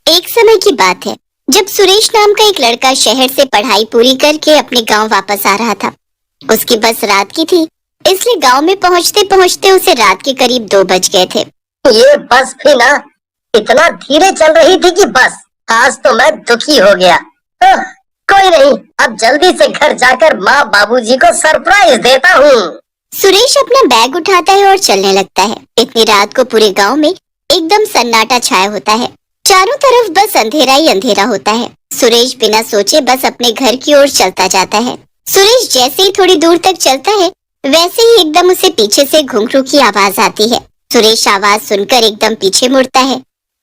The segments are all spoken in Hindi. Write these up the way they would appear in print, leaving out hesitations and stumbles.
एक समय की बात है जब सुरेश नाम का एक लड़का शहर से पढ़ाई पूरी करके अपने गांव वापस आ रहा था। उसकी बस रात की थी, इसलिए गांव में पहुंचते पहुंचते उसे रात के करीब 2 बज गए थे। ये बस भी ना इतना धीरे चल रही थी कि बस आज तो मैं दुखी हो गया। कोई नहीं, अब जल्दी से घर जाकर माँ बाबूजी को सरप्राइज देता हूँ। सुरेश अपना बैग उठाता है और चलने लगता है। इतनी रात को पूरे गांव में एकदम सन्नाटा छाया होता है। चारों तरफ बस अंधेरा ही अंधेरा होता है। सुरेश बिना सोचे बस अपने घर की ओर चलता जाता है। सुरेश जैसे ही थोड़ी दूर तक चलता है वैसे ही एकदम उसे पीछे से घुंघरू की आवाज आती है। सुरेश आवाज सुनकर एकदम पीछे मुड़ता है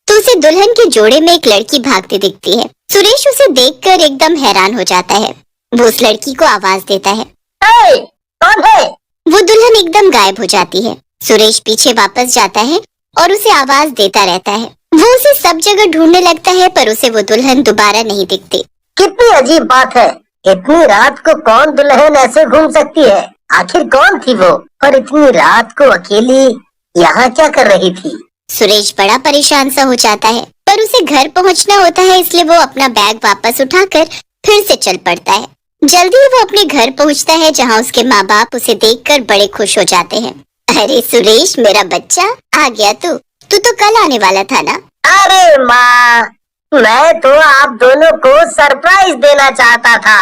तो उसे दुल्हन के जोड़े में एक लड़की भागती दिखती है। सुरेश उसे देखकर एकदम हैरान हो जाता है। वो उस लड़की को आवाज देता है, कौन है? वो दुल्हन एकदम गायब हो जाती है। सुरेश पीछे वापस जाता है और उसे आवाज देता रहता है। वो उसे सब जगह ढूंढने लगता है पर उसे वो दुल्हन दोबारा नहीं दिखती। कितनी अजीब बात है, इतनी रात को कौन दुल्हन ऐसे घूम सकती है? आखिर कौन थी वो और इतनी रात को अकेली यहाँ क्या कर रही थी? सुरेश बड़ा परेशान सा हो जाता है पर उसे घर पहुँचना होता है, इसलिए वो अपना बैग वापस उठाकर फिर से चल पड़ता है। जल्दी वो अपने घर पहुँचता है जहाँ उसके माँ बाप उसे देखकर बड़े खुश हो जाते हैं। अरे सुरेश, मेरा बच्चा आ गया। तू तो कल आने वाला था ना? अरे माँ, मैं तो आप दोनों को सरप्राइज देना चाहता था।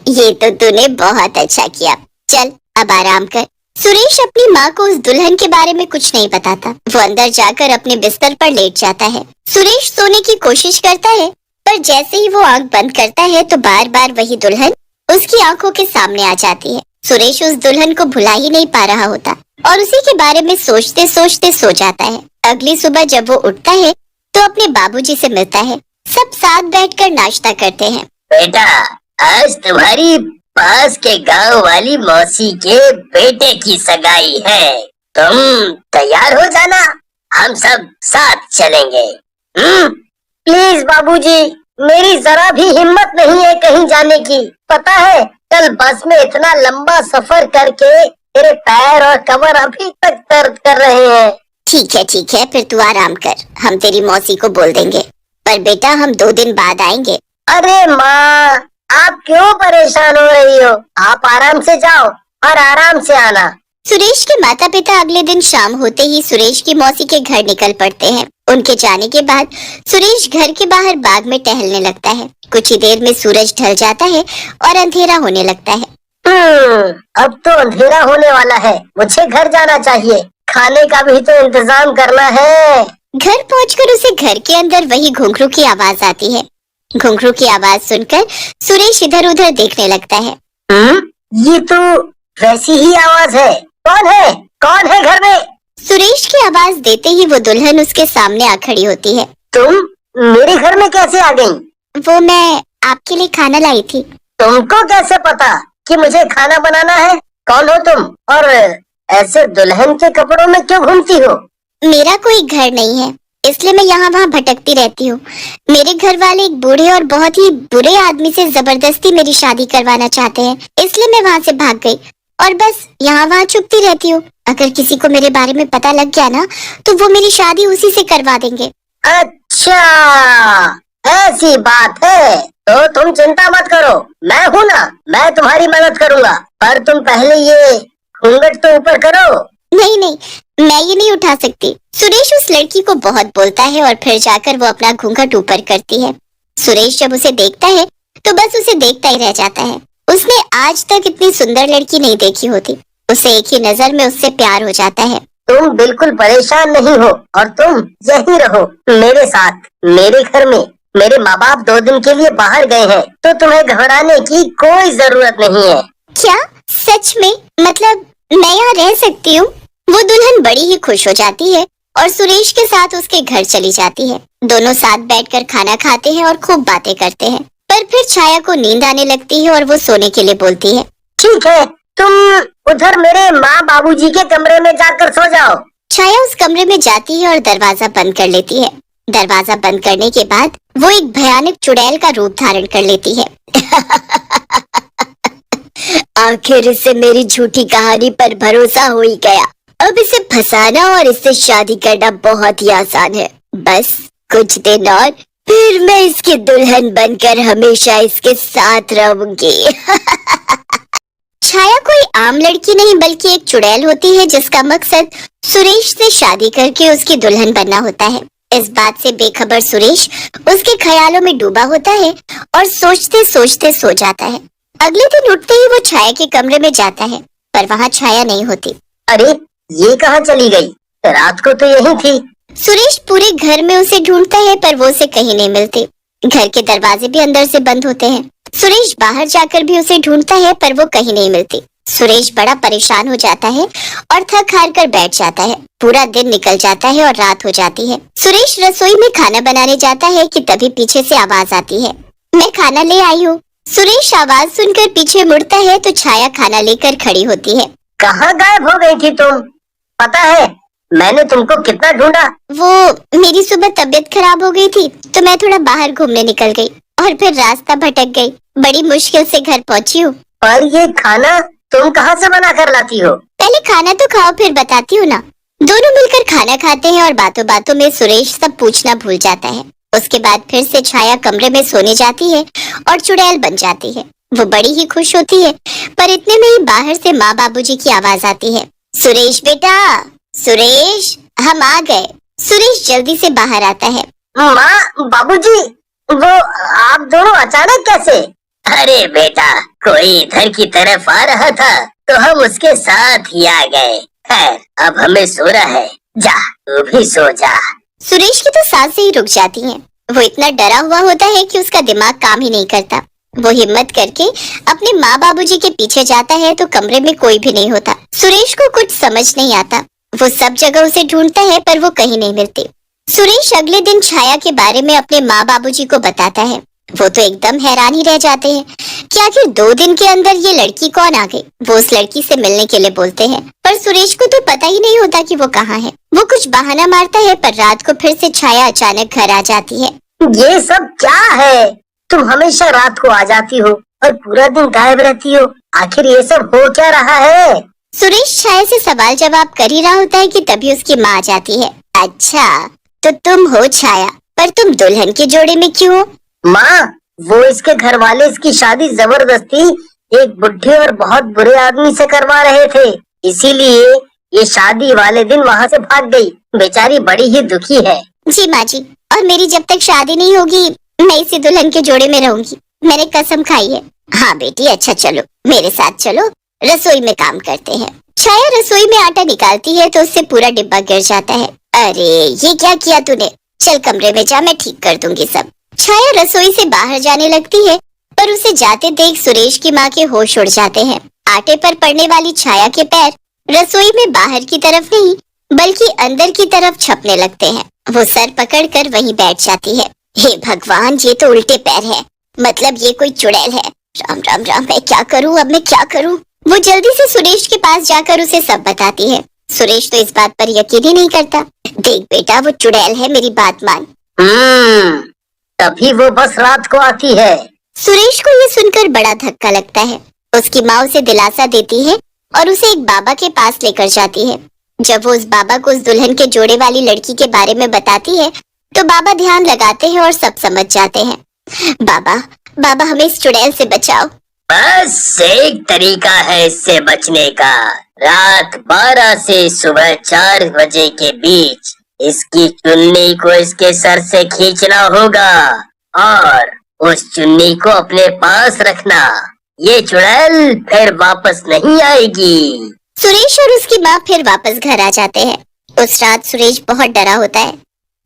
ये तो तूने बहुत अच्छा किया। चल अब आराम कर। सुरेश अपनी माँ को उस दुल्हन के बारे में कुछ नहीं बताता। वो अंदर जाकर अपने बिस्तर पर लेट जाता है। सुरेश सोने की कोशिश करता है पर जैसे ही वो आंख बंद करता है तो बार बार वही दुल्हन उसकी आंखों के सामने आ जाती है। सुरेश उस दुल्हन को भुला ही नहीं पा रहा होता और उसी के बारे में सोचते सोचते सो जाता है। अगली सुबह जब वो उठता है तो अपने बाबूजी से मिलता है। सब साथ बैठकर नाश्ता करते हैं। बेटा, आज तुम्हारी पास के गांव वाली मौसी के बेटे की सगाई है। तुम तैयार हो जाना, हम सब साथ चलेंगे। प्लीज बाबूजी, मेरी जरा भी हिम्मत नहीं है कहीं जाने की। पता है, कल बस में इतना लंबा सफर करके मेरे पैर और कमर अभी तक दर्द कर रहे हैं। ठीक है, फिर तू आराम कर। हम तेरी मौसी को बोल देंगे। पर बेटा, हम 2 दिन बाद आएंगे। अरे माँ, आप क्यों परेशान हो रही हो? आप आराम से जाओ और आराम से आना। सुरेश के माता पिता अगले दिन शाम होते ही सुरेश की मौसी के घर निकल पड़ते हैं। उनके जाने के बाद सुरेश घर के बाहर बाग में टहलने लगता है। कुछ ही देर में सूरज ढल जाता है और अंधेरा होने लगता है। अब तो अंधेरा होने वाला है, मुझे घर जाना चाहिए। खाने का भी तो इंतजाम करना है। घर पहुंचकर उसे घर के अंदर वही घुंघरू की आवाज आती है। घुंघरू की आवाज सुनकर सुरेश इधर उधर देखने लगता है। ये तो वैसी ही आवाज है। कौन है घर में? सुरेश की आवाज देते ही वो दुल्हन उसके सामने आ खड़ी होती है। तुम मेरे घर में कैसे आ गई? वो मैं आपके लिए खाना लाई थी। तुमको कैसे पता कि मुझे खाना बनाना है? कौन हो तुम और ऐसे दुल्हन के कपड़ों में क्यों घूमती हो? मेरा कोई घर नहीं है, इसलिए मैं यहाँ वहाँ भटकती रहती हूँ। मेरे घर वाले एक बूढ़े और बहुत ही बुरे आदमी से जबरदस्ती मेरी शादी करवाना चाहते हैं, इसलिए मैं वहाँ से भाग गई और बस यहाँ वहाँ छुपती रहती हूँ। अगर किसी को मेरे बारे में पता लग गया ना तो वो मेरी शादी उसी से करवा देंगे। अच्छा, ऐसी बात है तो तुम चिंता मत करो, मैं हूँ ना, मैं तुम्हारी मदद करूँगा। पर तुम पहले ये घूंघट तो ऊपर करो। नहीं, मैं ये नहीं उठा सकती। सुरेश उस लड़की को बहुत बोलता है और फिर जाकर वो अपना घूंघट ऊपर करती है। सुरेश जब उसे देखता है तो बस उसे देखता ही रह जाता है। उसने आज तक इतनी सुंदर लड़की नहीं देखी होती। उसे एक ही नजर में उससे प्यार हो जाता है। तुम बिल्कुल परेशान नहीं हो और तुम यहीं रहो मेरे साथ, मेरे घर में। मेरे माँ बाप 2 दिन के लिए बाहर गए हैं तो तुम्हें घबराने की कोई जरूरत नहीं है। क्या सच में? मतलब मैं यहाँ रह सकती हूँ? वो दुल्हन बड़ी ही खुश हो जाती है और सुरेश के साथ उसके घर चली जाती है। दोनों साथ बैठकर खाना खाते हैं और खूब बातें करते हैं। पर फिर छाया को नींद आने लगती है और वो सोने के लिए बोलती है। ठीक है, तुम उधर मेरे माँ बाबूजी के कमरे में जाकर सो जाओ। छाया उस कमरे में जाती है और दरवाजा बंद कर लेती है। दरवाजा बंद करने के बाद वो एक भयानक चुड़ैल का रूप धारण कर लेती है। आखिर इसे मेरी झूठी कहानी पर भरोसा हो ही गया। अब इसे फंसाना और इससे शादी करना बहुत ही आसान है। बस कुछ दिन और फिर मैं इसकी दुल्हन बनकर हमेशा इसके साथ रहूंगी। छाया कोई आम लड़की नहीं बल्कि एक चुड़ैल होती है जिसका मकसद सुरेश से शादी करके उसकी दुल्हन बनना होता है। इस बात से बेखबर सुरेश उसके ख्यालों में डूबा होता है और सोचते सोचते सो जाता है। अगले दिन उठते ही वो छाया के कमरे में जाता है पर वहाँ छाया नहीं होती। अरे ये कहाँ चली गई? रात को तो यही थी। सुरेश पूरे घर में उसे ढूंढता है पर वो उसे कहीं नहीं मिलती। घर के दरवाजे भी अंदर से बंद होते हैं। सुरेश बाहर जाकर भी उसे ढूंढता है पर वो कहीं नहीं मिलती। सुरेश बड़ा परेशान हो जाता है और थक हार कर बैठ जाता है। पूरा दिन निकल जाता है और रात हो जाती है। सुरेश रसोई में खाना बनाने जाता है कि तभी पीछे से आवाज आती है, मैं खाना ले आई हूँ। सुरेश आवाज सुनकर पीछे मुड़ता है तो छाया खाना लेकर खड़ी होती है। कहाँ गायब हो गई थी तुम? पता है मैंने तुमको कितना ढूंढा। वो मेरी सुबह तबीयत खराब हो गई थी तो मैं थोड़ा बाहर घूमने निकल गई और फिर रास्ता भटक गई। बड़ी मुश्किल से घर पहुंची हूँ। पर ये खाना तुम कहाँ से बना कर लाती हो? पहले खाना तो खाओ फिर बताती हूँ ना। दोनों मिलकर खाना खाते हैं और बातों बातों में सुरेश सब पूछना भूल जाता है। उसके बाद फिर से छाया कमरे में सोने जाती है और चुड़ैल बन जाती है। वो बड़ी ही खुश होती है पर इतने में ही बाहर से माँ बाबूजी की आवाज आती है, सुरेश बेटा, सुरेश हम आ गए। सुरेश जल्दी से बाहर आता है। माँ, बाबूजी, वो आप दोनों अचानक कैसे? अरे बेटा, कोई इधर की तरफ आ रहा था तो हम उसके साथ ही आ गए। खैर अब हमें सोना है, जा तू भी सो जा। सुरेश की तो सांसें ही रुक जाती हैं। वो इतना डरा हुआ होता है कि उसका दिमाग काम ही नहीं करता। वो हिम्मत करके अपने माँ बाबूजी के पीछे जाता है तो कमरे में कोई भी नहीं होता। सुरेश को कुछ समझ नहीं आता। वो सब जगह उसे ढूंढता है पर वो कहीं नहीं मिलती। सुरेश अगले दिन छाया के बारे में अपने माँ बाबूजी को बताता है। वो तो एकदम हैरान ही रह जाते हैं कि आखिर 2 दिन के अंदर ये लड़की कौन आ गई। वो उस लड़की से मिलने के लिए बोलते हैं पर सुरेश को तो पता ही नहीं होता कि वो कहाँ है। वो कुछ बहाना मारता है पर रात को फिर से छाया अचानक घर आ जाती है। ये सब क्या है? तुम हमेशा रात को आ जाती हो और पूरा दिन गायब रहती हो। आखिर ये सब हो क्या रहा है? सुरेश छाया से सवाल जवाब कर ही रहा होता है कि तभी उसकी माँ आ जाती है। अच्छा तो तुम हो छाया, पर तुम दुल्हन के जोड़े में क्यों हो? माँ, वो इसके घर वाले इसकी शादी जबरदस्ती एक बुढ़े और बहुत बुरे आदमी से करवा रहे थे, इसीलिए ये शादी वाले दिन वहाँ से भाग गई। बेचारी बड़ी ही दुखी है। जी माँ जी, और मेरी जब तक शादी नहीं होगी मैं इसी दुल्हन के जोड़े में रहूंगी। मैंने कसम खाई है। हाँ बेटी, अच्छा चलो मेरे साथ चलो, रसोई में काम करते हैं। छाया रसोई में आटा निकालती है तो उससे पूरा डिब्बा गिर जाता है। अरे ये क्या किया तूने? चल कमरे में जा, मैं ठीक कर दूंगी सब। छाया रसोई से बाहर जाने लगती है पर उसे जाते देख सुरेश की माँ के होश उड़ जाते हैं। आटे पर पड़ने वाली छाया के पैर रसोई में बाहर की तरफ नहीं बल्कि अंदर की तरफ छपने लगते हैं। वो सर पकड़कर वहीं बैठ जाती है। हे भगवान, ये तो उल्टे पैर है, मतलब ये कोई चुड़ैल है। राम राम राम, मैं क्या करूँ, अब मैं क्या करूँ? वो जल्दी से सुरेश के पास जाकर उसे सब बताती है। सुरेश तो इस बात पर यकीन ही नहीं करता। देख बेटा, वो चुड़ैल है, मेरी बात मान। तभी वो बस रात को आती है। सुरेश को ये सुनकर बड़ा धक्का लगता है। उसकी माँ उसे दिलासा देती है और उसे एक बाबा के पास लेकर जाती है। जब वो उस बाबा को उस दुल्हन के जोड़े वाली लड़की के बारे में बताती है तो बाबा ध्यान लगाते हैं और सब समझ जाते हैं। बाबा, बाबा हमें इस चुड़ैल से बचाओ। बस एक तरीका है इससे बचने का। रात 12 से सुबह 4 बजे के बीच इसकी चुन्नी को इसके सर से खींचना होगा और उस चुन्नी को अपने पास रखना। ये चुड़ैल फिर वापस नहीं आएगी। सुरेश और उसकी माँ फिर वापस घर आ जाते हैं। उस रात सुरेश बहुत डरा होता है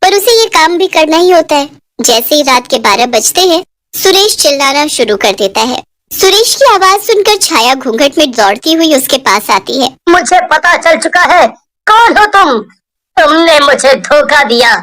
पर उसे ये काम भी करना ही होता है। जैसे ही रात के 12 बजते हैं सुरेश चिल्लाना शुरू कर देता है। सुरेश की आवाज सुनकर छाया घूंघट में दौड़ती हुई उसके पास आती है। मुझे पता चल चुका है, कौन हो तुम? तुमने मुझे धोखा दिया।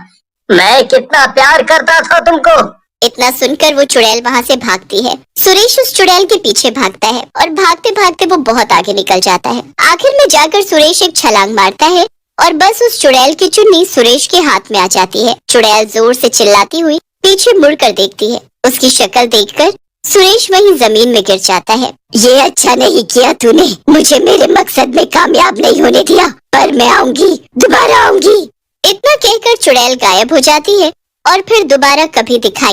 मैं कितना प्यार करता था तुमको। इतना सुनकर वो चुड़ैल वहाँ से भागती है। सुरेश उस चुड़ैल के पीछे भागता है और भागते भागते वो बहुत आगे निकल जाता है। आखिर में जाकर सुरेश एक छलांग मारता है और बस उस चुड़ैल की चुन्नी सुरेश के हाथ में आ जाती है। चुड़ैल जोर से चिल्लाती हुई पीछे मुड़कर देखती है। उसकी शक्ल देखकर सुरेश वहीं जमीन में गिर जाता है। ये अच्छा नहीं किया तूने, मुझे मेरे मकसद में कामयाब नहीं होने दिया, पर मैं आऊंगी, दोबारा आऊंगी। इतना कहकर चुड़ैल गायब हो जाती है और फिर दोबारा कभी दिखाई